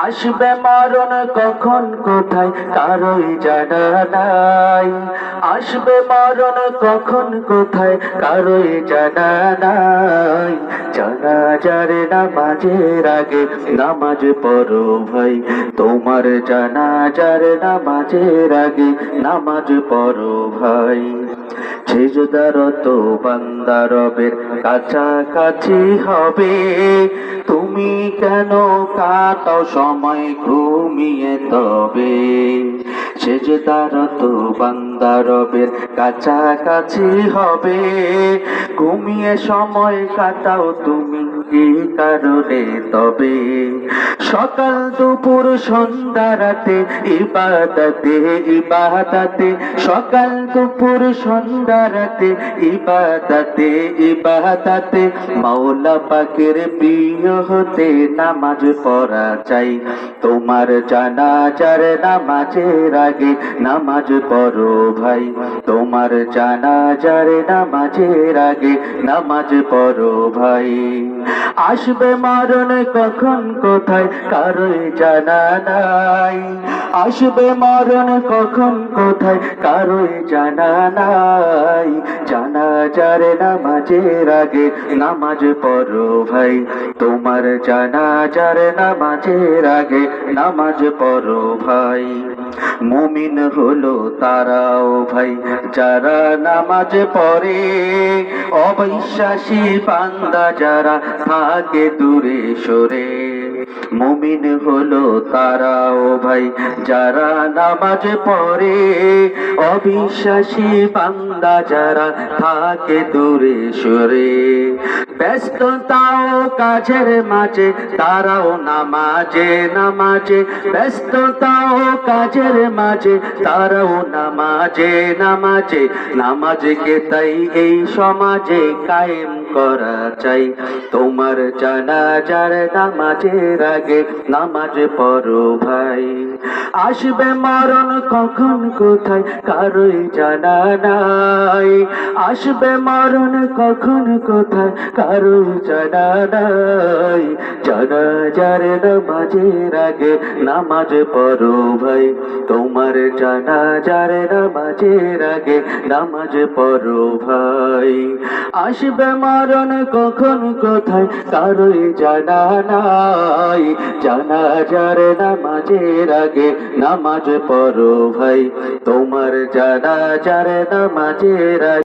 আসবে মরণ কখন কোথায় কারোই জানা নাই। আসবে মরণ কখন কোথায় কারোই জানা নাই। জানাজার নামাজের আগে নামাজ পড়ো ভাই, তোমার জানাজার নামাজের আগে নামাজ পড়ো ভাই। সেজদারত বান্দা রবের কাছাকাছি হবে, তুমি কেন কাটাও সময় ঘুমিয়ে তবে। সেজদারত বান্দা রবের কাছাকাছি হবে, ঘুমিয়ে সময় কাটাও তুমি কি কারণে তবে। সকাল দুপুর সন্ধ্যা রাতে ইবাদতে ইবাদতে, সকাল দুপুর সন্ধ্যা রাতে ইবাদতে ইবাদতে, মাওলা পাকের প্রিয় হতে নামাজ পড়া চাই। তোমার জানাজার নামাজের আগে নামাজ পড়ো ভাই, তোমার জানাজার নামাজের আগে নামাজ পড়ো ভাই। আসবে মরণ কখন কোথায় কারোই জানা নাই। আসবে মরণ কখন কোথায় কারোই জানা নাই। জানাজার নামাজের আগে নামাজ পড়ো ভাই, তোমার জানাজার নামাজের আগে নামাজ পড়ো ভাই। মুমিন হলো তারাও ভাই যারা নামাজ পড়ে, অবিশ্বাসী বান্দা যারা থাকে দূরে সরে। মুমিন হলো তারাও ভাই যারা নামাজ পড়ে, অবিশ্বাসী বান্দা যারা থাকে দূরে সরে। ব্যস্ততাও কাজের মাঝে তারাও নামাজে নামাজে, ব্যস্ততাও কাজের মাঝে তারাও নামাজে নামাজে। নামাজকে তাই এই সমাজে কায়েম করা চাই, তোমার জানাজার নামাজের আগে নামাজ পড়ো ভাই। আসবে মরণ কখন কোথায় কারোই জানা নাই। আসবে মরণ কখন কোথায় কারোই জানা নাই। জানাজার নামাজের আগে নামাজ পড়ো ভাই, তোমার জানাজার নামাজের আগে নামাজ পড়ো ভাই। আসবে মরণ কখন কোথায় কারোই জানা নাই। জানাজার নামাজের আগে নামাজ পড়ো ভাই, তোমার জানাজার নামাজের আগে